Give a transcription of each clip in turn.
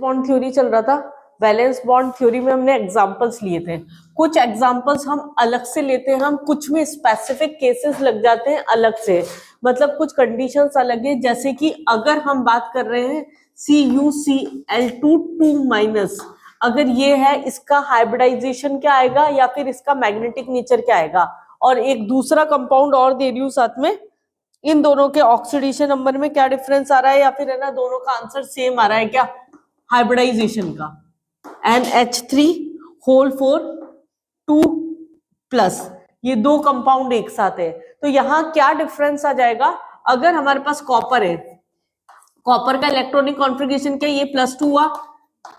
Bond theory चल रहा था। वैलेंस बॉन्ड थ्योरी में हमने एग्जांपल्स लिए थे, कुछ एग्जांपल्स हम अलग से लेते हैं, हम कुछ में स्पेसिफिक केसेस लग जाते हैं अलग से, मतलब कुछ कंडीशंस अलग है। जैसे कि अगर हम बात कर रहे हैं CuCl2 2-, अगर ये है, इसका हाइब्रिडाइजेशन क्या आएगा या फिर इसका मैग्नेटिक नेचर क्या आएगा। और एक दूसरा कंपाउंड और दे रही हूं साथ में, इन दोनों के ऑक्सीडेशन नंबर में क्या डिफरेंस आ रहा है, या फिर है ना दोनों का आंसर सेम आ रहा है क्या हाइब्रिडाइजेशन का। NH3 2+, ये दो कंपाउंड एक साथ है, तो यहाँ क्या डिफरेंस आ जाएगा। अगर हमारे पास कॉपर है, कॉपर का इलेक्ट्रॉनिक कॉन्फ़िगरेशन क्या, ये +2 हुआ,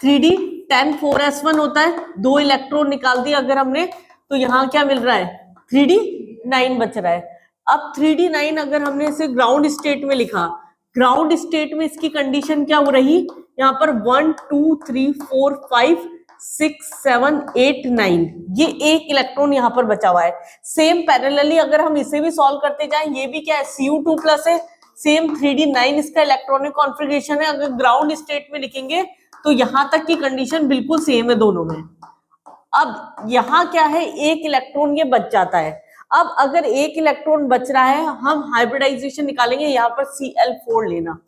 3D10 4s1 होता है, 2 इलेक्ट्रॉन निकाल दिया अगर हमने, तो यहाँ क्या मिल रहा है 3D9 बच रहा है। अब 3D9 अगर हमने इसे ग्राउंड स्टेट में लिखा, ग्राउंड स्टेट में इसकी कंडीशन क्या हो रही, यहाँ पर 1 2 3 4 5 6 7 8 9, ये एक इलेक्ट्रॉन यहाँ पर बचा हुआ है। सेम पैरेलली अगर हम इसे भी सॉल्व करते जाएं, ये भी क्या है Cu2+ है, सेम 3D9 इसका इलेक्ट्रॉनिक कॉन्फ़िगरेशन है। अगर ग्राउंड स्टेट में लिखेंगे तो यहां तक की कंडीशन बिल्कुल सेम है दोनों में। अब यहां क्या है, एक इलेक्ट्रॉन ये बच जाता है। अब अगर एक इलेक्ट्रॉन बच रहा है, हम हाइब्रिडाइजेशन निकालेंगे, यहाँ पर Cl4 लेना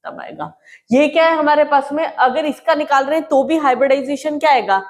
तब आएगा। ये क्या है हमारे पास में, अगर इसका निकाल रहे हैं तो भी हाइब्रिडाइजेशन क्या आएगा,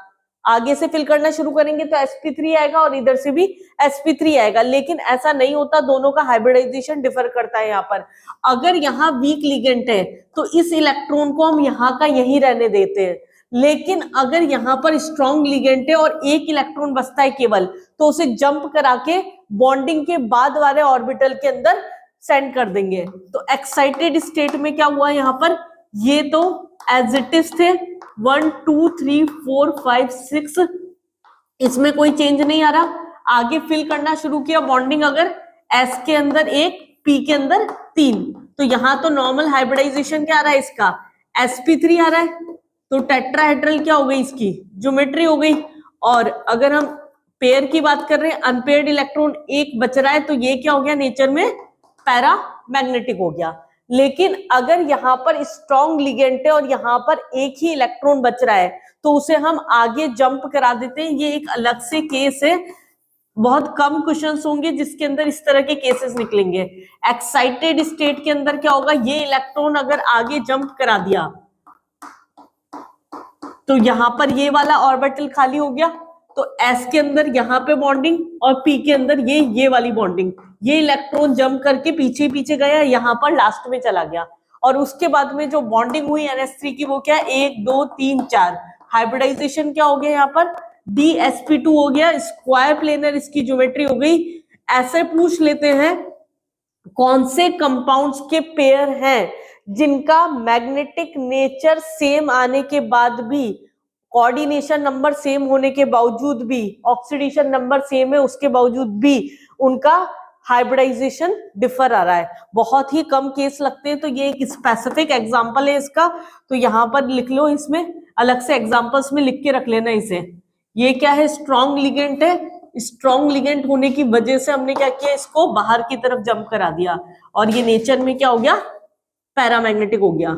आगे से फिल करना शुरू करेंगे तो sp3 आएगा और इधर से भी sp3 आएगा। लेकिन ऐसा नहीं होता, दोनों का हाइब्रिडाइजेशन डिफर करता है। यहाँ पर अगर यहाँ वीक लिगेंड है तो इस इलेक्ट्रॉन को हम यहाँ का यही रहने देते हैं, लेकिन अगर यहाँ पर स्ट्रॉन्ग लिगेंड है और एक इलेक्ट्रॉन बचता है केवल, तो उसे जंप करा के बॉन्डिंग के बाद वाले ऑर्बिटल के अंदर सेंड कर देंगे। तो एक्साइटेड स्टेट में क्या हुआ यहाँ पर, ये तो एज इट इज थे 1 2 3 4 5 6, इसमें कोई चेंज नहीं आ रहा। आगे फिल करना शुरू किया बॉन्डिंग, अगर S के अंदर 1 P के अंदर 3, तो यहाँ तो नॉर्मल हाइब्रिडाइजेशन क्या आ रहा है इसका, sp3 आ रहा है, तो टेट्राहेड्रल क्या हो गई, इसकी ज्योमेट्री हो गई। और अगर हम पेयर की बात कर रहे हैं, अनपेयर्ड इलेक्ट्रॉन एक बच रहा है, तो ये क्या हो गया नेचर में पैरा मैग्नेटिक हो गया। लेकिन अगर यहाँ पर स्ट्रॉन्ग लिगेंड है और यहाँ पर एक ही इलेक्ट्रॉन बच रहा है, तो उसे हम आगे जंप करा देते हैं। ये एक अलग से केस है, बहुत कम क्वेश्चंस होंगे जिसके अंदर इस तरह के केसेस निकलेंगे। एक्साइटेड स्टेट के अंदर क्या होगा, ये इलेक्ट्रॉन अगर आगे जंप करा दिया तो यहाँ पर ये वाला ऑर्बिटल खाली हो गया, तो S के अंदर यहाँ पे बॉन्डिंग और P के अंदर ये वाली बॉन्डिंग, ये इलेक्ट्रॉन जंप करके पीछे पीछे गया, यहाँ पर लास्ट में चला गया। और उसके बाद में जो बॉन्डिंग हुई NH3 की, वो क्या है 1 2 3 4, हाइब्रिडाइजेशन क्या हो गया यहाँ पर DsP2 हो गया, स्क्वायर प्लेनर इसकी ज्योमेट्री हो गई। ऐसे पूछ लेते हैं कौन से कंपाउंड्स के पेयर हैं जिनका मैग्नेटिक नेचर सेम आने के बाद भी, कोऑर्डिनेशन नंबर सेम होने के बावजूद भी, ऑक्सीडेशन नंबर सेम है उसके बावजूद भी उनका हाइब्रिडाइजेशन डिफर आ रहा है। बहुत ही कम केस लगते हैं, तो ये एक स्पेसिफिक एग्जांपल है इसका, तो यहाँ पर लिख लो, इसमें अलग से एग्जांपल्स में लिख के रख लेना इसे। ये क्या है, स्ट्रॉन्ग लिगेंड है, स्ट्रॉन्ग लिगेंड होने की वजह से हमने क्या किया, इसको बाहर की तरफ जंप करा दिया, और ये नेचर में क्या हो गया, पैरामैग्नेटिक हो गया।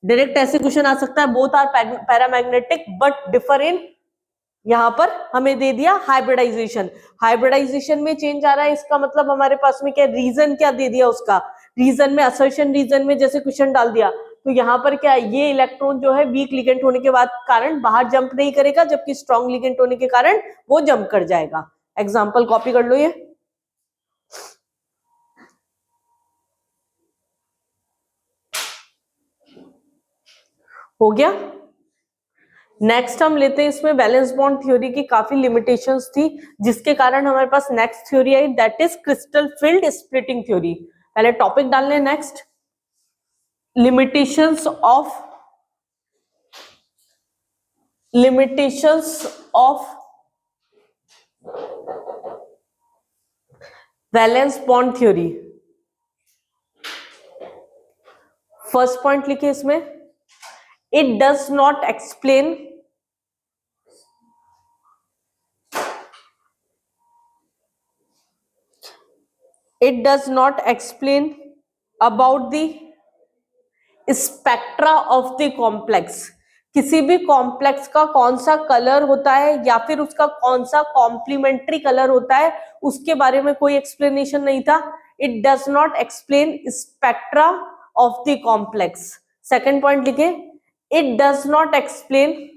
डायरेक्ट ऐसे क्वेश्चन आ सकता है, both are paramagnetic but differ in, यहां पर हमें दे दिया हाइब्रिडाइजेशन। हाइब्रिडाइजेशन में चेंज आ रहा है, इसका मतलब हमारे पास में क्या, रीजन क्या दे दिया उसका, रीजन में असर्शन रीजन में जैसे क्वेश्चन डाल दिया, तो यहाँ पर क्या है, ये इलेक्ट्रॉन जो है वीक लिगेंड होने के बाद कारण बाहर जंप नहीं करेगा, जबकि स्ट्रॉन्ग लिगेंड होने के कारण वो जंप कर जाएगा। एग्जाम्पल कॉपी कर लो, ये हो गया। नेक्स्ट हम लेते हैं, इसमें वैलेंस बॉन्ड थ्योरी की काफी लिमिटेशंस थी, जिसके कारण हमारे पास नेक्स्ट थ्योरी आई, that is crystal field splitting theory. पहले टॉपिक डाल लें, next limitations of valence bond theory. First point लिखिए इसमें, it does not explain about the spectra of the complex। किसी भी कॉम्प्लेक्स का कौन सा कलर होता है या फिर उसका कौन सा कॉम्प्लीमेंट्री कलर होता है उसके बारे में कोई एक्सप्लेनेशन नहीं था. It does not explain spectra of the complex. Second point लिखे, it does not explain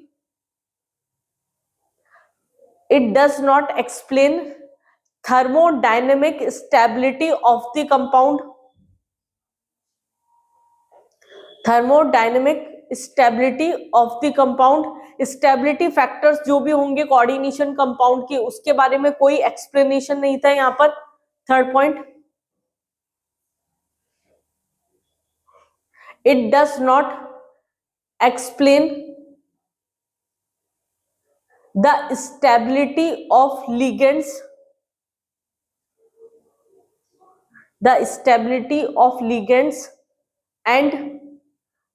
thermodynamic stability of the compound. Thermodynamic stability of the compound, stability factors जो भी होंगे कोऑर्डिनेशन कंपाउंड के, उसके बारे में कोई एक्सप्लेनेशन नहीं था यहाँ पर. Third point, it does not explain the stability of ligands and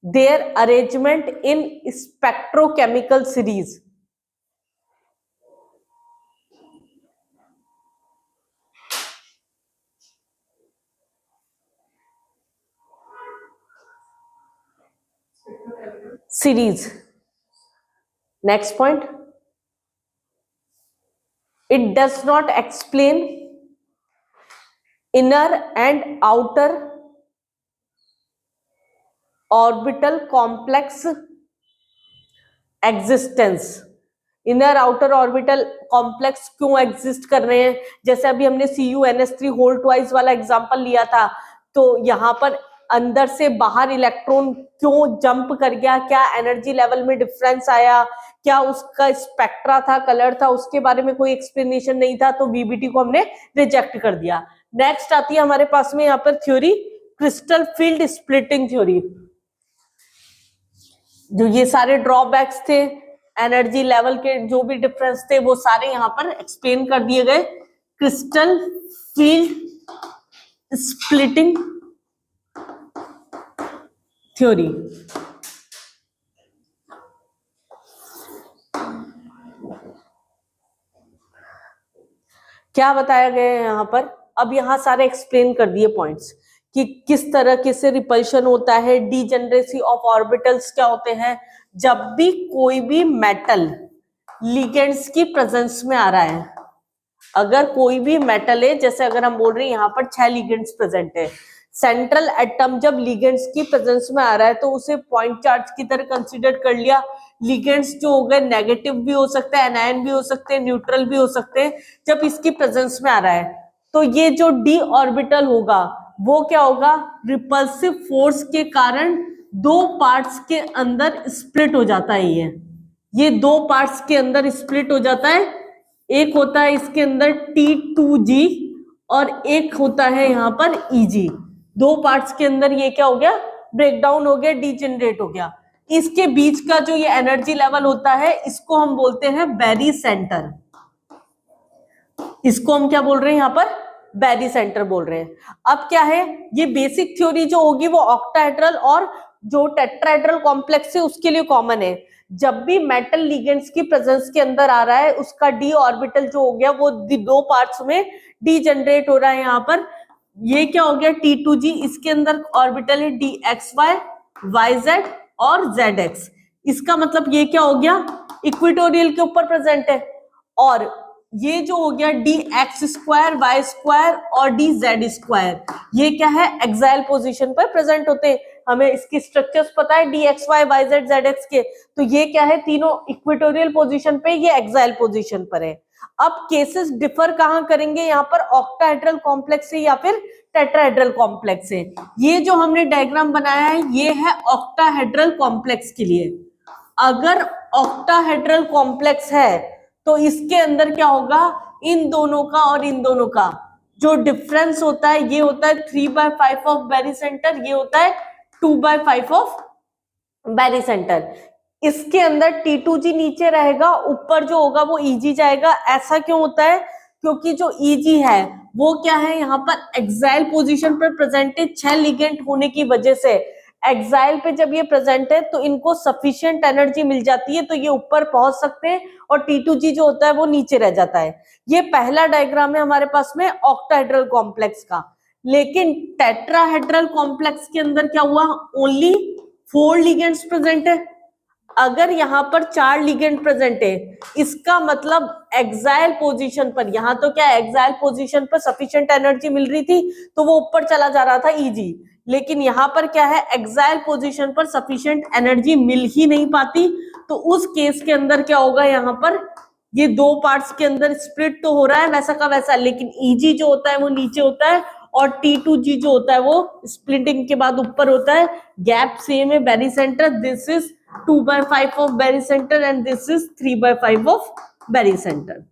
their arrangement in spectrochemical series. Next point, it does not explain inner and outer orbital complex existence. Inner outer orbital complex क्यों exist कर रहे हैं? जैसे अभी हमने CuNH3 whole twice वाला example लिया था, तो यहाँ पर अंदर से बाहर इलेक्ट्रॉन क्यों जंप कर गया, क्या एनर्जी लेवल में डिफरेंस आया, क्या उसका स्पेक्ट्रा था, कलर था, उसके बारे में कोई एक्सप्लेनेशन नहीं था, तो VBT को हमने रिजेक्ट कर दिया. नेक्स्ट आती है हमारे पास में यहाँ पर theory, crystal field splitting theory. जो ये सारे ड्रॉबैक्स थे, एनर्जी लेवल के जो भी डिफरेंस थे, वो सारे यहाँ पर एक्सप्लेन कर दिए गए. Crystal field splitting theory. क्या बताया गया है यहाँ पर? अब यहाँ सारे एक्सप्लेन कर दिए पॉइंट्स कि किस तरह से रिपल्शन होता है, डीजेनरेसी ऑफ ऑर्बिटल्स क्या होते हैं. जब भी कोई भी मेटल लिगेंड्स की प्रेजेंस में आ रहा है, अगर कोई भी मेटल है, जैसे अगर हम बोल रहे हैं यहाँ पर 6 लिगेंड्स प्रेजेंट है, सेंट्रल एटम जब लिगेंड्स की प्रेजेंस में आ रहा है तो उसे पॉइंट चार्ज की तरह कंसीडर कर लिया. लिगेंड्स जो हो गए नेगेटिव भी हो सकते हैं, एनायन भी हो सकते हैं, न्यूट्रल भी हो सकते हैं. जब इसकी प्रेजेंस में आ रहा है तो ये जो डी ऑर्बिटल होगा वो क्या होगा, रिपल्सिव फोर्स के कारण दो पार्ट्स के अंदर स्प्लिट हो जाता है. ये दो पार्ट्स के अंदर स्प्लिट हो जाता है. एक होता है इसके अंदर T2G और एक होता है यहाँ पर EG. दो पार्ट्स के अंदर ये क्या हो गया, ब्रेकडाउन हो गया, डीजेनरेट हो गया. इसके बीच का जो ये एनर्जी लेवल होता है, इसको हम बोलते हैं बैरी सेंटर. इसको हम क्या बोल रहे हैं यहाँ पर, बैरी सेंटर बोल रहे हैं. अब क्या है, ये बेसिक थ्योरी जो होगी वो ऑक्टाहेड्रल और जो टेट्राहेड्रल कॉम्प्लेक्स है उसके लिए कॉमन है. जब भी मेटल लिगेंड्स की प्रेजेंस के अंदर आ रहा है, उसका डी ऑर्बिटल जो हो गया वो दो पार्ट्स में डीजेनरेट हो रहा है. यहाँ पर ये क्या हो गया, T2G, इसके अंदर ऑर्बिटल है DXY, YZ और ZX. इसका मतलब ये क्या हो गया, इक्वेटोरियल के ऊपर प्रेजेंट है. और ये जो हो गया DX2, Y2 और DZ2, ये क्या है, एक्साइल पोजीशन पर प्रेजेंट होते हैं. हमें इसकी स्ट्रक्चर्स पता है DXY, YZ, ZX के, तो ये क्या है, तीनों इक्वेटोरियल पोजीशन पे, ये एक्साइल पोजीशन पर है. अब केसेस डिफर कहां करेंगे, यहाँ पर ऑक्टाहेड्रल कॉम्प्लेक्स है या फिर टेट्राहेड्रल कॉम्प्लेक्स है. ये जो हमने डायग्राम बनाया है ये है ऑक्टाहेड्रल कॉम्प्लेक्स के लिए. अगर ऑक्टाहेड्रल कॉम्प्लेक्स है तो इसके अंदर क्या होगा, इन दोनों का और इन दोनों का जो डिफरेंस होता है, ये होता है 3/5 ऑफ बैरी सेंटर, ये होता है 2/5 ऑफ बैरी सेंटर. इसके अंदर T2G नीचे रहेगा, ऊपर जो होगा वो EG जाएगा. ऐसा क्यों होता है, क्योंकि जो EG है वो क्या है, यहाँ पर एक्साइल पोजीशन पर प्रेजेंट है. 6 लिगेंड होने की वजह से एक्साइल पे जब ये प्रेजेंट है तो इनको सफिशिएंट एनर्जी मिल जाती है, तो ये ऊपर पहुंच सकते हैं, और T2G जो होता है वो नीचे रह जाता है. ये पहला डायग्राम है हमारे पास में ऑक्टाहेड्रल कॉम्प्लेक्स का. लेकिन टेट्राहेड्रल कॉम्प्लेक्स के अंदर क्या हुआ, ओनली 4 लिगेंड्स प्रेजेंट है. अगर यहाँ पर 4 लिगेंड प्रेजेंट है, इसका मतलब एक्साइल पोजीशन पर, यहाँ तो क्या एक्साइल पोजीशन पर सफिशिएंट एनर्जी मिल रही थी तो वो ऊपर चला जा रहा था Eg, लेकिन यहाँ पर क्या है, एक्साइल पोजीशन पर सफिशिएंट एनर्जी मिल ही नहीं पाती, तो उस केस के अंदर क्या होगा, यहाँ पर ये दो पार्ट्स के अंदर स्प्लिट तो हो रहा है वैसा का वैसा, लेकिन Eg जो होता है वो नीचे होता है और T2G जो होता है वो स्प्लिटिंग के बाद ऊपर होता है। गैप सेम है barycentre, this is 2/5 of barycentre and this is 3/5 of barycentre.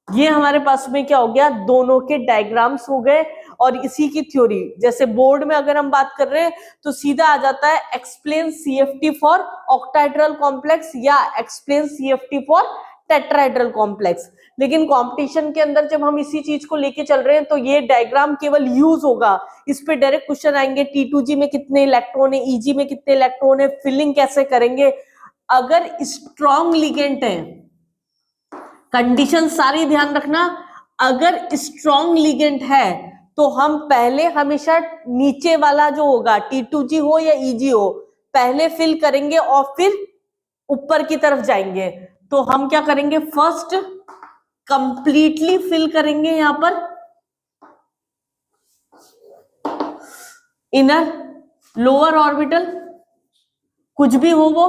ये हमारे पास में क्या हो गया, दोनों के डायग्राम्स हो गए और इसी की थ्योरी। जैसे बोर्ड में अगर हम बात कर रहे हैं तो सीधा आ जाता है explain CFT for octahedral complex या explain CFT for tetrahedral complex, लेकिन कंपटीशन के अंदर जब हम इसी चीज को लेके चल रहे हैं तो ये डायग्राम केवल यूज होगा, इस पे डायरेक्ट क्वेश्चन आएंगे T2G में कितने इलेक्ट्रॉन है, Eg में कितने इलेक्ट्रॉन है, फिलिंग कैसे करेंगे। अगर स्ट्रॉन्ग लिगेंड है, कंडीशन सारी ध्यान रखना, अगर स्ट्रॉन्ग लिगेंड है तो हम पहले हमेशा नीचे वाला जो होगा T2G हो या Eg हो पहले फिल करेंगे और फिर ऊपर की तरफ जाएंगे। तो हम क्या करेंगे, फर्स्ट कंप्लीटली फिल करेंगे यहां पर इनर लोअर ऑर्बिटल, कुछ भी हो वो।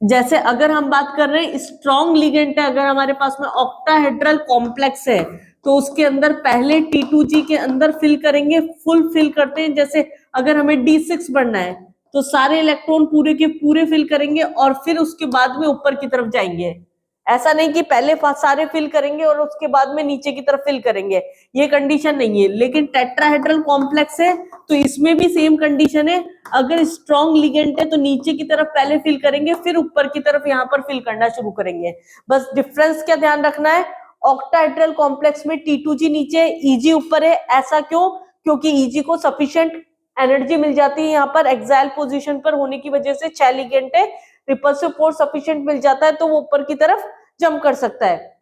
जैसे अगर हम बात कर रहे हैं स्ट्रॉन्ग लिगेंड है, अगर हमारे पास में ऑक्टाहेड्रल कॉम्प्लेक्स है तो उसके अंदर पहले T2G के अंदर फिल करेंगे, फुल फिल करते हैं। जैसे अगर हमें D6 बनना है तो सारे इलेक्ट्रॉन पूरे के पूरे फिल करेंगे और फिर उसके बाद में ऊपर की तरफ जाएंगे। ऐसा नहीं कि पहले सारे फिल करेंगे और उसके बाद में नीचे की तरफ फिल करेंगे, ये कंडीशन नहीं है। लेकिन टेट्राहेड्रल कॉम्प्लेक्स है तो इसमें भी सेम कंडीशन है, अगर स्ट्रॉन्ग लिगेंड है तो नीचे की तरफ पहले फिल करेंगे फिर ऊपर की तरफ यहाँ पर फिल करना शुरू करेंगे। बस डिफरेंस क्या ध्यान रखना है, ऑक्टाहेड्रल कॉम्प्लेक्स में T2G नीचे Eg ऊपर है। ऐसा क्यों, क्योंकि Eg को सफिशिएंट एनर्जी मिल जाती है यहाँ पर एक्साइल पोजीशन पर होने की वजह से, 6 लिगेंड है, रिपल्सिव फोर्स सफिशिएंट मिल जाता है तो वो ऊपर की तरफ जंप कर सकता है।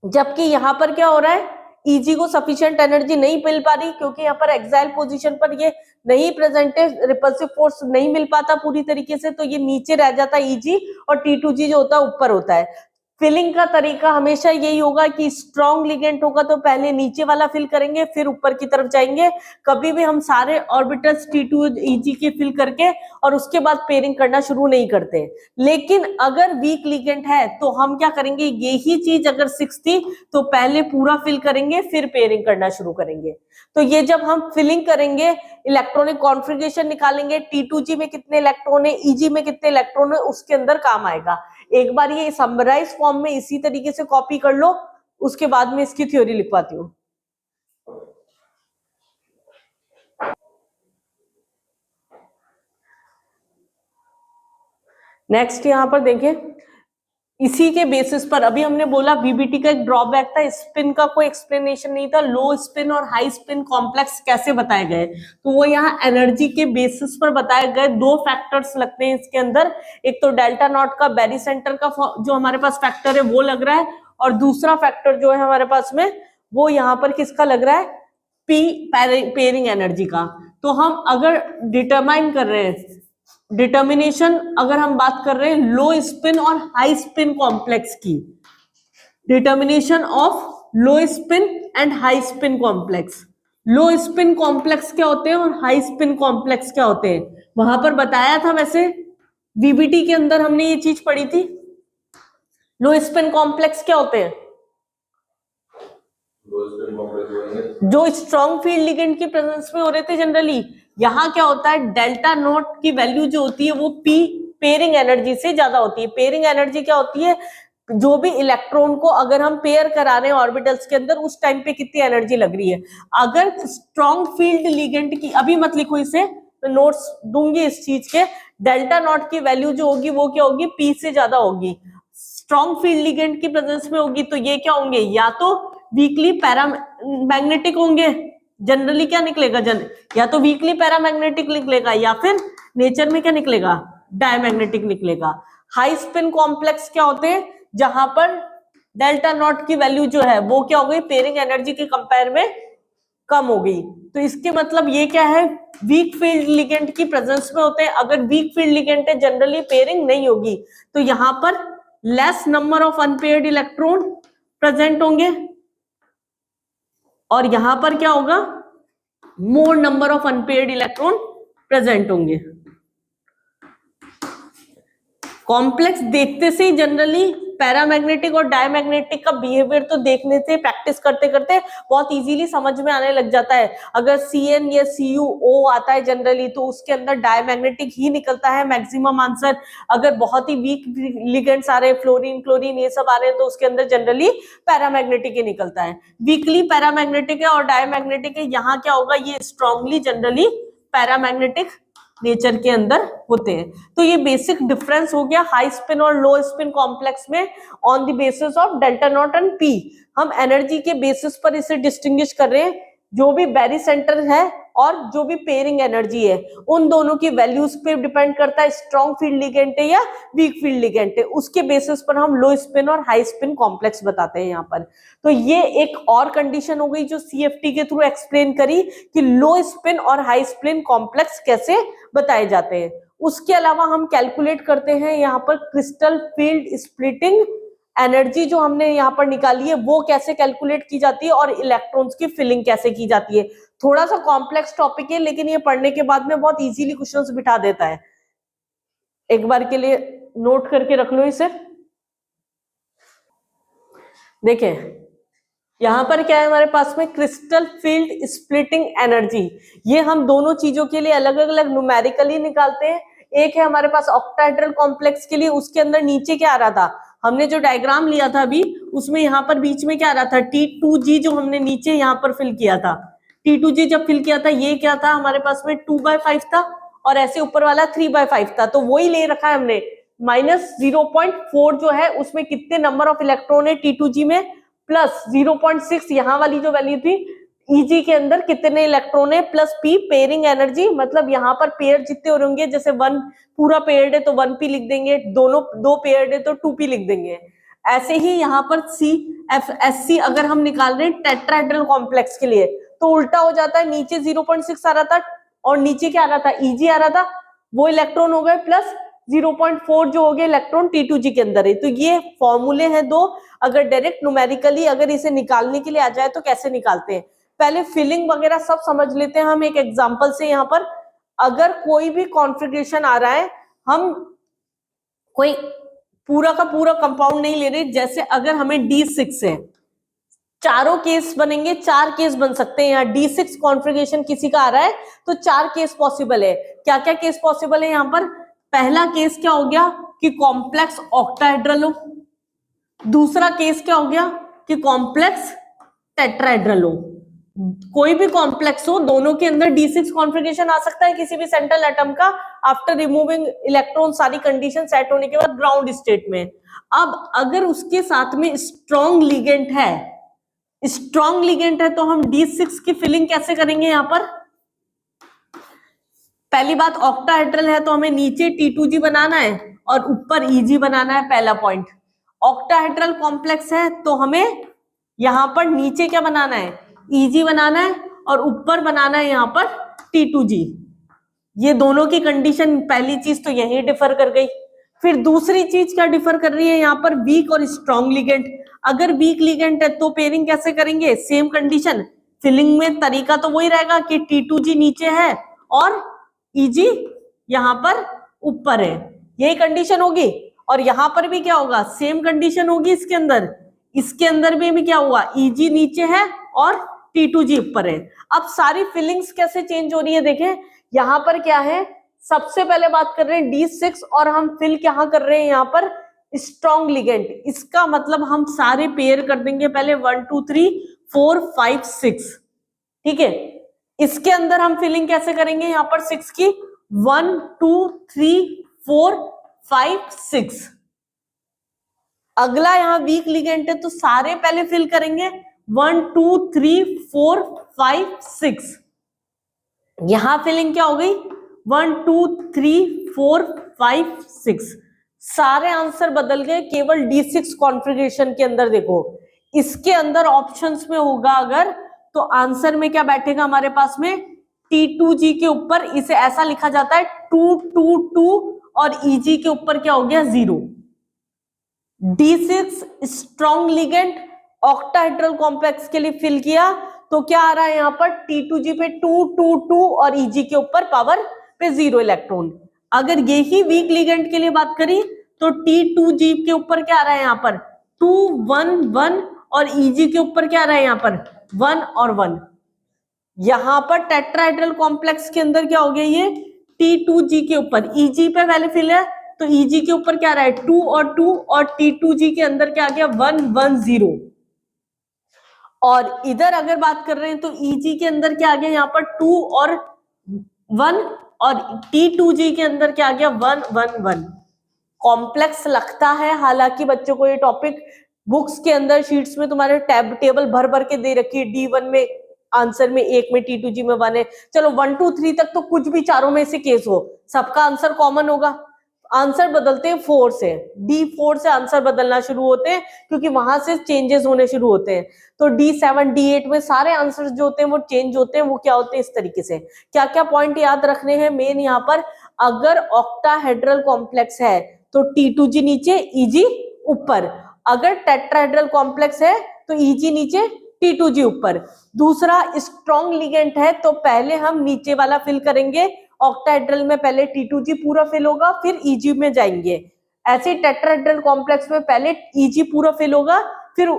जबकि यहाँ पर क्या हो रहा है, Eg को सफिशिएंट एनर्जी नहीं मिल पा रही क्योंकि यहाँ पर एक्साइल पोजीशन पर ये नहीं प्रेजेंट है, रिपल्सिव फोर्स नहीं मिल पाता पूरी तरीके से, तो ये नीचे रह जाता है Eg और T2G जो होता है ऊपर होता है। फिलिंग का तरीका हमेशा यही होगा कि स्ट्रॉन्ग लिगेंड होगा तो पहले नीचे वाला फिल करेंगे फिर ऊपर की तरफ जाएंगे। कभी भी हम सारे ऑर्बिटल्स T2G के फिल करके और उसके बाद पेयरिंग करना शुरू नहीं करते। लेकिन अगर वीक लिगेंड है तो हम क्या करेंगे, यही चीज अगर 6 थी तो पहले पूरा फिल करेंगे फिर पेयरिंग करना शुरू करेंगे। तो ये जब हम फिलिंग करेंगे, इलेक्ट्रॉनिक कॉन्फ़िगरेशन निकालेंगे, T2G में कितने इलेक्ट्रॉन है, Eg में कितने इलेक्ट्रॉन है, उसके अंदर काम आएगा। एक बार ये समराइज फॉर्म में इसी तरीके से कॉपी कर लो, उसके बाद में इसकी थ्योरी लिखवाती हूँ। नेक्स्ट यहाँ पर देखिए, इसी के बेसिस पर अभी हमने बोला VBT का एक ड्रॉबैक था, स्पिन का कोई एक्सप्लेनेशन नहीं था, लो स्पिन और हाई स्पिन कॉम्प्लेक्स कैसे बताए गए, तो वो यहाँ एनर्जी के बेसिस पर बताए गए। दो फैक्टर्स लगते हैं इसके अंदर, एक तो डेल्टा नॉट का बेरी सेंटर का जो हमारे पास फैक्टर है वो लग रहा है, और दूसरा फैक्टर जो है हमारे पास में वो यहाँ पर किसका लग रहा है, P पेयरिंग एनर्जी का। तो हम अगर डिटरमाइन कर रहे हैं, डिटर्मिनेशन अगर हम बात कर रहे हैं लो स्पिन और हाई स्पिन कॉम्प्लेक्स की, determination of low spin and high spin complex, low spin complex क्या होते हैं और हाई स्पिन कॉम्प्लेक्स क्या होते हैं, वहां पर बताया था। वैसे VBT के अंदर हमने ये चीज पढ़ी थी। लो स्पिन कॉम्प्लेक्स क्या होते हैं, जो स्ट्रॉन्ग फील्ड लिगेंड की प्रेजेंस में हो रहे थे जनरली। यहाँ क्या होता है, डेल्टा नॉट की वैल्यू जो होती है वो P पेयरिंग एनर्जी से ज्यादा होती है। पेयरिंग एनर्जी क्या होती है, जो भी इलेक्ट्रॉन को अगर हम पेयर करा रहे हैं ऑर्बिटल्स के अंदर उस टाइम पे कितनी एनर्जी लग रही है। अगर स्ट्रॉन्ग फील्ड लिगेंड की, अभी मत लिखो इसे, मैं नोट्स दूंगी इस चीज के, डेल्टा नॉट की वैल्यू जो होगी वो क्या होगी, P से ज्यादा होगी, स्ट्रॉन्ग फील्ड लिगेंड की प्रेजेंस में होगी। तो ये क्या होंगे, या तो वीकली पैरामैग्नेटिक होंगे, जनरली क्या निकलेगा, या तो वीकली पैरामैग्नेटिक निकलेगा या फिर नेचर में क्या निकलेगा, डायमैग्नेटिक निकलेगा। हाई स्पिन कॉम्प्लेक्स क्या होते हैं, जहां पर डेल्टा नॉट की वैल्यू जो है वो क्या हो गई, पेयरिंग एनर्जी के कंपेयर में कम हो गई। तो इसके मतलब ये क्या है, वीक फील्ड लिगेंड की प्रेजेंस में होते हैं। अगर वीक फील्ड लिगेंड है जनरली पेयरिंग नहीं होगी। तो यहाँ पर less number of unpaired electron present होंगे और यहां पर क्या होगा, मोर number of unpaired electron present होंगे। कॉम्प्लेक्स देखते से ही जनरली पैरामैग्नेटिक और डायमैग्नेटिक का बिहेवियर तो देखने से प्रैक्टिस करते करते बहुत इजीली समझ में आने लग जाता है। अगर Cn या CuO आता है जनरली तो उसके अंदर डायमैग्नेटिक ही निकलता है मैक्सिमम आंसर। अगर बहुत ही वीक लिगेंड्स आ रहे हैं, फ्लोरीन क्लोरीन ये सब आ रहे हैं, तो उसके अंदर जनरली पैरामैग्नेटिक ही निकलता है। वीकली पैरामैग्नेटिक है और डायमैग्नेटिक है, यहाँ क्या होगा, ये स्ट्रांगली जनरली पैरामैग्नेटिक नेचर के अंदर होते हैं। तो ये बेसिक डिफरेंस हो गया हाई स्पिन और लो स्पिन कॉम्प्लेक्स में on the basis of delta not and P. हम एनर्जी के बेसिस पर इसे डिस्टिंग्विश कर रहे हैं। जो भी बैरी सेंटर है और जो भी पेयरिंग एनर्जी है उन दोनों की वैल्यूज पे डिपेंड करता है स्ट्रॉन्ग फील्ड लिगेंड है या वीक फील्ड लिगेंड है। उसके बेसिस पर हम लो स्पिन और हाई स्पिन कॉम्प्लेक्स बताते हैं यहाँ पर। तो ये एक और कंडीशन हो गई जो CFT के थ्रू एक्सप्लेन करी कि लो स्पिन और हाई स्पिन कॉम्प्लेक्स कैसे बताए जाते हैं। उसके अलावा हम कैलकुलेट करते हैं यहाँ पर क्रिस्टल फील्ड स्प्लिटिंग एनर्जी जो हमने यहाँ पर निकाली है वो कैसे कैलकुलेट की जाती है और इलेक्ट्रॉन्स की फिलिंग कैसे की जाती है। थोड़ा सा कॉम्प्लेक्स टॉपिक है लेकिन ये पढ़ने के बाद में बहुत इजीली क्वेश्चंस बिठा देता है। एक बार के लिए नोट करके रख लो इसे। देखिए यहां पर क्या है हमारे पास में, क्रिस्टल फील्ड स्प्लिटिंग एनर्जी। ये हम दोनों चीजों के लिए अलग अलग न्यूमेरिकली निकालते हैं। एक है हमारे पास ऑक्टाहेड्रल कॉम्प्लेक्स के लिए, उसके अंदर नीचे क्या आ रहा था, हमने जो डायग्राम लिया था अभी उसमें यहाँ पर बीच में क्या आ रहा था, T2G जो हमने नीचे यहाँ पर फिल किया था। T2G जब फिल किया था ये क्या था हमारे पास में 2/5 था और ऐसे ऊपर वाला 3/5 था। तो वही ले रखा है हमने, -0.4 जो है उसमें कितने नंबर ऑफ इलेक्ट्रॉन है T2G में, प्लस 0.6 यहाँ वाली जो वैल्यू थी EG के अंदर कितने इलेक्ट्रॉन है, प्लस P पेयरिंग एनर्जी। मतलब यहाँ पर पेयर जितने हो होंगे, जैसे 1 पूरा पेयर्ड है तो 1p लिख देंगे, दोनों 2 पेयर्ड है तो 2p लिख देंगे। ऐसे ही यहाँ पर CFSC अगर हम निकाल रहे हैं टेट्राहेड्रल कॉम्प्लेक्स के लिए तो उल्टा हो जाता है, नीचे 0.6 आ रहा था और नीचे क्या आ रहा था, EG आ रहा था, वो इलेक्ट्रॉन हो गए प्लस 0.4 जो हो गया इलेक्ट्रॉन T2G के अंदर है। तो ये फॉर्मूले हैं दो। अगर डायरेक्ट न्यूमेरिकली अगर इसे निकालने के लिए आ जाए तो कैसे निकालते हैं, पहले फिलिंग वगैरह सब समझ लेते हैं हम एक एग्जांपल से। यहाँ पर अगर कोई भी कॉन्फ़िगरेशन आ रहा है, हम कोई पूरा का पूरा कंपाउंड नहीं ले रहे, जैसे अगर हमें D6 है, चारों केस बनेंगे, 4 केस बन सकते हैं। यहाँ D6 कॉन्फ़िगरेशन किसी का आ रहा है तो 4 केस पॉसिबल है। क्या क्या केस पॉसिबल है यहाँ पर, पहला केस क्या हो गया कि कॉम्प्लेक्स ऑक्टाहेड्रल हो, दूसरा केस क्या हो गया कि कॉम्प्लेक्स टेट्राहेड्रल हो। कोई भी कॉम्प्लेक्स हो दोनों के अंदर D6 कॉन्फ़िगरेशन आ सकता है किसी भी सेंट्रल एटम का आफ्टर रिमूविंग इलेक्ट्रॉन, सारी कंडीशन सेट होने के बाद ग्राउंड स्टेट में। अब अगर उसके साथ में स्ट्रॉन्ग लिगेंड है, स्ट्रॉन्ग लिगेंड है तो हम D6 की फिलिंग कैसे करेंगे। यहाँ पर पहली बात ऑक्टाहेड्रल है तो हमें नीचे T2G बनाना है और ऊपर EG बनाना है, पहला पॉइंट। ऑक्टाहेड्रल कॉम्प्लेक्स है तो हमें यहां पर नीचे क्या बनाना है, EG बनाना है और ऊपर बनाना है यहाँ पर T2G। ये दोनों की कंडीशन, पहली चीज तो यही डिफर कर गई। फिर दूसरी चीज क्या डिफर कर रही है यहाँ पर, वीक और स्ट्रॉन्ग लिगेंड। अगर वीक लिगेंड है तो पेयरिंग कैसे करेंगे, सेम कंडीशन, फिलिंग में तरीका तो वही रहेगा कि T2G नीचे है और EG यहाँ पर ऊपर है, यही कंडीशन होगी। और यहाँ पर भी क्या होगा, सेम कंडीशन होगी इसके अंदर। इसके अंदर भी क्या हुआ, EG नीचे है और T2G ऊपर है। अब सारी फिलिंग्स कैसे चेंज हो रही है, देखें यहाँ पर क्या है, सबसे पहले बात कर रहे हैं D6 और हम फिल क्या कर रहे हैं यहाँ पर स्ट्रॉन्ग लिगेंड। इसका मतलब हम सारे पेयर कर देंगे पहले 1 2 3 4 5 6, ठीक है। इसके अंदर हम फिलिंग कैसे करेंगे यहाँ पर 6 की, 1 2 3 4 5 6। अगला यहाँ वीक लिगेंड है तो सारे पहले फिल करेंगे 1 2 3 4 5 6। यहां फिलिंग क्या हो गई 1 2 3 4 5 6। सारे आंसर बदल गए केवल D6 कॉन्फ़िगरेशन के अंदर। देखो इसके अंदर ऑप्शंस में होगा अगर तो आंसर में क्या बैठेगा हमारे पास में, T2G के ऊपर इसे ऐसा लिखा जाता है 222 और Eg के ऊपर क्या हो गया 0। D6 strong ligand octahedral complex के लिए फिल किया, तो क्या आ रहा है यहाँ पर T2G पे 222 और Eg के ऊपर पावर पे 0 इलेक्ट्रॉन। अगर यही वीक लिगेंड के लिए बात करी तो T2G के ऊपर क्या आ रहा है यहाँ पर 211 और Eg के ऊपर क्या आ रहा है यहाँ पर 1 और 1। यहां पर टेट्राहेड्रल कॉम्प्लेक्स के अंदर क्या हो गया, ये T2G के ऊपर Eg पे वैल्यू फिल है, तो Eg के ऊपर क्या आ रहा है 2 और 2 और T2G के अंदर क्या आ गया 110। और इधर अगर बात कर रहे हैं तो Eg के अंदर क्या आ गया यहाँ पर 2 और 1 और T2G के अंदर क्या आ गया 111। कॉम्प्लेक्स लगता है, हालांकि बच्चों को ये टॉपिक बुक्स के अंदर शीट्स में तुम्हारे टेबल भर भर के दे रखी है। D1 में आंसर में 1 में T2G में 1 है, चलो 1 2 3 तक तो कुछ भी चारों में से केस हो, सबका आंसर कॉमन होगा। आंसर बदलते हैं 4 से, D4 से आंसर बदलना शुरू होते हैं क्योंकि वहां से चेंजेस होने शुरू होते हैं। तो D7 D8 में सारे आंसर्स जो होते हैं वो चेंज होते हैं। वो क्या होते हैं इस तरीके से। क्या क्या पॉइंट याद रखने हैं मेन यहाँ पर, अगर ऑक्टाहेड्रल कॉम्प्लेक्स है तो T2G नीचे Eg ऊपर, अगर टेट्राहेड्रल कॉम्प्लेक्स है तो Eg नीचे T2G ऊपर। दूसरा स्ट्रॉन्ग लिगेंड है तो पहले हम नीचे वाला फिल करेंगे, ऑक्टाहेड्रल में पहले T2G पूरा फिल होगा फिर Eg में जाएंगे। ऐसे टेट्राहेड्रल कॉम्प्लेक्स में पहले Eg पूरा फिल होगा फिर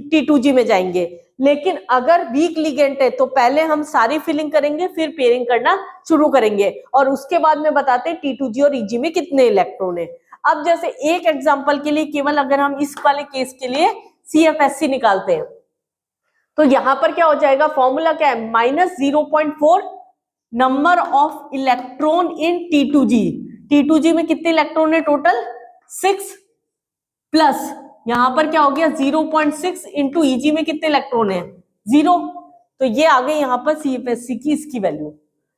T2G में जाएंगे। लेकिन अगर वीक लिगेंड है तो पहले हम सारी फिलिंग करेंगे फिर पेयरिंग करना शुरू करेंगे और उसके बाद में बताते हैं T2G और Eg में कितने इलेक्ट्रॉन है। अब जैसे एक एग्जांपल के लिए केवल अगर हम इस वाले केस के लिए CFSC निकालते हैं तो यहां पर क्या हो जाएगा, फॉर्मूला क्या है -0.4 number of electron in T2G। T2G में कितने इलेक्ट्रॉन है टोटल 6 प्लस यहां पर क्या हो गया 0.6 इंटू Eg में कितने इलेक्ट्रॉन है 0। तो ये आ गई यहां पर CFSC की इसकी वैल्यू।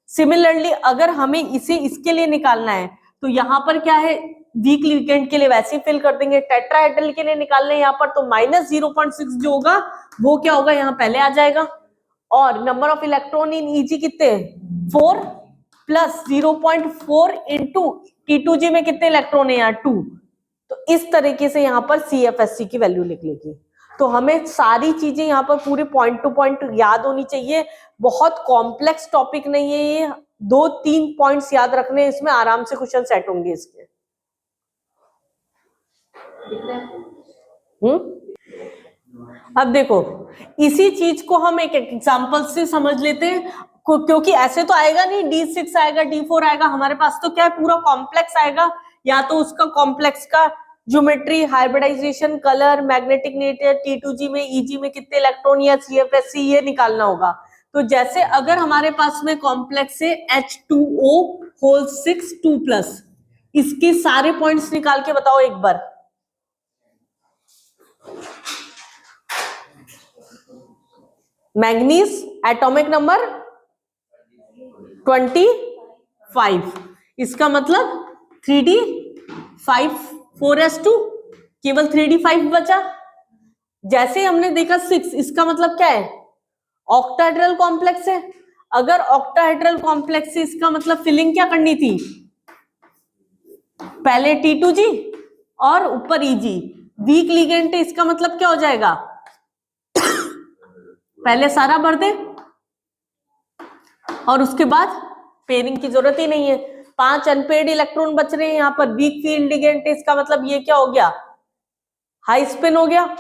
सिमिलरली अगर हमें इसे इसके लिए निकालना है तो यहां पर क्या है वीक लिगेंड के लिए वैसे ही फिल कर देंगे। टेट्राहेड्रल के लिए निकालना है यहाँ पर तो -0.6 जो होगा वो क्या होगा यहाँ पहले आ जाएगा। और number of electron in Eg कितने 4 प्लस 0.4 इंटू T2G में कितने इलेक्ट्रॉन है यहाँ 2। तो इस तरीके से यहाँ पर CFSC की वैल्यू लिख लेगी। तो हमें सारी चीजें यहाँ पर पूरे पॉइंट टू पॉइंट याद होनी चाहिए। बहुत कॉम्प्लेक्स टॉपिक नहीं है ये, 2-3 पॉइंट्स याद रखने हैं, इसमें आराम से क्वेश्चन सेट होंगे इसके। अब देखो इसी चीज को हम एक एग्जांपल से समझ लेते हैं क्योंकि ऐसे तो आएगा नहीं D6 आएगा D4 आएगा, हमारे पास तो क्या है पूरा कॉम्प्लेक्स आएगा। या तो उसका कॉम्प्लेक्स का geometry, hybridization, colour, magnetic nature, T2G में Eg में कितने इलेक्ट्रॉन या CFSC ये निकालना होगा। तो जैसे अगर हमारे पास में कॉम्प्लेक्स है H2O होल 6 2+, इसके सारे पॉइंट्स निकाल के बताओ एक बार। मैग्नीज एटॉमिक नंबर 25, इसका मतलब 3d5 4s2 केवल 3d5 बचा। जैसे हमने देखा 6, इसका मतलब क्या है ऑक्टाहेड्रल कॉम्प्लेक्स है। अगर ऑक्टाहेड्रल कॉम्प्लेक्स है इसका मतलब फिलिंग क्या करनी थी पहले T2G और ऊपर Eg। वीक लिगेंड है इसका मतलब क्या हो जाएगा पहले सारा भर दे और उसके बाद पेयरिंग की जरूरत ही नहीं है। 5 अनपेड इलेक्ट्रॉन बच रहे हैं यहाँ पर। वीक फील्ड लिगेंड इसका मतलब ये क्या हो गया हाई स्पिन हो गया।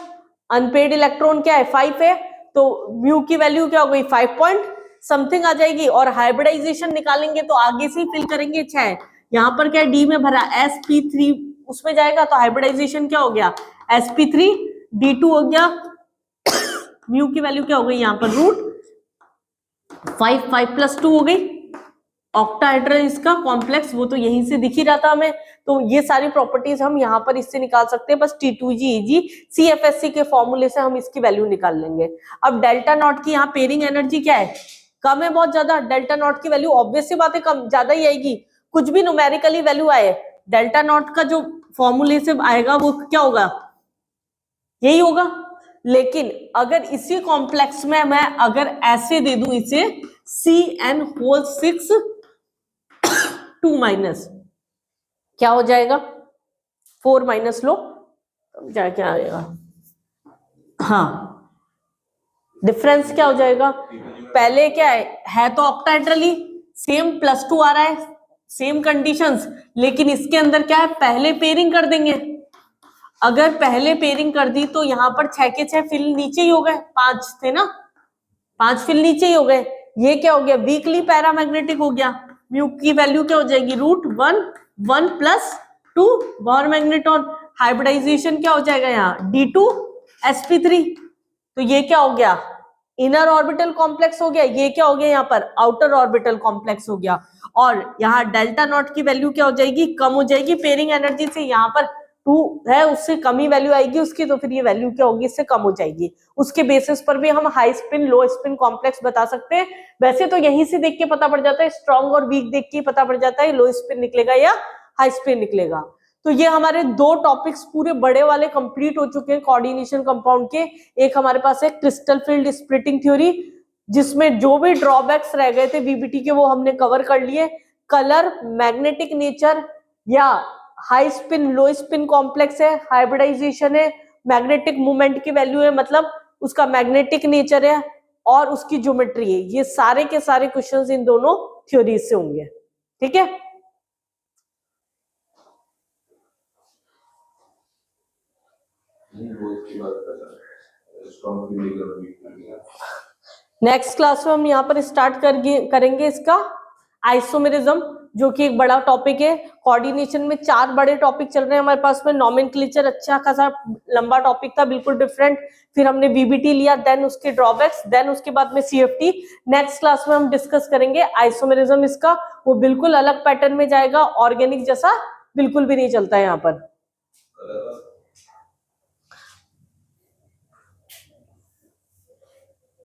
अनपेड इलेक्ट्रॉन क्या है 5 है तो म्यू की वैल्यू क्या हो गई 5 पॉइंट समथिंग आ जाएगी। और हाइब्रिडाइजेशन निकालेंगे तो आगे से ही फिल करेंगे 6। यहाँ पर क्या D में भरा sp3 उसमें जाएगा तो हाइब्रिडाइजेशन क्या हो गया sp3 D2 हो गया। म्यू की वैल्यू क्या हो गई यहाँ पर √5 5 + 2 हो गई। ऑक्टाहेड्रल इसका कॉम्प्लेक्स वो तो यहीं से दिख ही रहा था हमें। तो ये सारी प्रॉपर्टीज हम यहाँ पर इससे निकाल सकते हैं। बस T2G Eg CFSC के फॉर्मूले से हम इसकी वैल्यू निकाल लेंगे। अब डेल्टा नॉट की यहाँ पेयरिंग एनर्जी क्या है कम है बहुत ज्यादा। डेल्टा नॉट की वैल्यू ऑब्वियस सी बात है कम ज्यादा ही आएगी। कुछ भी न्यूमेरिकली वैल्यू आए डेल्टा नॉट का जो फॉर्मूले से आएगा वो क्या होगा यही होगा। लेकिन अगर इसी कॉम्प्लेक्स में मैं अगर ऐसे दे दूं इसे CN6 2 क्या हो जाएगा, 4 लो क्या आएगा, हाँ डिफरेंस क्या हो जाएगा, पहले क्या है तो ऑक्टाहेड्रल ही, सेम +2 आ रहा है, सेम कंडीशंस, लेकिन इसके अंदर क्या है, पहले पेयरिंग कर देंगे। अगर पहले पेयरिंग कर दी तो यहाँ पर 6 के 6 फिल नीचे ही हो गए, 5 थे ना, 5 फिल नीचे ही हो गए। ये क्या हो गया, वीकली पैरामैग्नेटिक हो गया, म्यू की वैल्यू क्या हो जाएगी, √1 1 + 2 बोर मैग्नेटॉन, हाइब्रिडाइजेशन क्या हो जाएगा यहाँ D2sp3, तो ये क्या हो गया, इनर ऑर्बिटल कॉम्प्लेक्स हो गया, ये क्या हो गया यहाँ पर आउटर ऑर्बिटल कॉम्प्लेक्स हो गया, और यहाँ डेल्टा नॉट की वैल्यू क्या हो जाएगी, कम हो जाएगी, पेयरिंग एनर्जी से यहाँ पर 2 है उससे कम ही वैल्यू आएगी उसकी, तो फिर ये वैल्यू क्या होगी, इससे कम हो जाएगी। उसके बेसिस पर भी हम हाई स्पिन लो स्पिन कॉम्प्लेक्स बता सकते हैं। वैसे तो यहीं से देख के पता पड़ जाता है, स्ट्रॉन्ग और वीक देख के पता पड़ जाता है लो स्पिन निकलेगा या हाई स्पिन निकलेगा। तो ये हमारे 2 टॉपिक्स पूरे बड़े वाले कंप्लीट हो चुके हैं कोऑर्डिनेशन कंपाउंड के। एक हमारे पास है क्रिस्टल फील्ड स्प्लिटिंग थ्योरी, जिसमें जो भी ड्रॉबैक्स रह गए थे वीबीटी के वो हमने कवर कर लिए। कलर, मैग्नेटिक नेचर या हाई स्पिन लो स्पिन कॉम्प्लेक्स है, हाइब्रिडाइजेशन है, मैग्नेटिक मूवमेंट की वैल्यू है, मतलब उसका मैग्नेटिक नेचर है, और उसकी ज्योमेट्री है। ये सारे के सारे क्वेश्चंस इन दोनों थ्योरीज से होंगे, ठीक है। नेक्स्ट क्लास में हम यहाँ पर स्टार्ट करेंगे इसका आइसोमेरिज्म, जो कि एक बड़ा टॉपिक है। कोऑर्डिनेशन में 4 बड़े टॉपिक चल रहे हैं हमारे पास में। नोमेनक्लेचर अच्छा खासा लंबा टॉपिक था, बिल्कुल डिफरेंट। फिर हमने वीबीटी लिया, देन उसके ड्रॉबैक्स, देन उसके बाद में CFT। नेक्स्ट क्लास में हम डिस्कस करेंगे आइसोमेरिज्म इसका, वो बिल्कुल अलग पैटर्न में जाएगा, ऑर्गेनिक जैसा बिल्कुल भी नहीं चलता है यहाँ पर।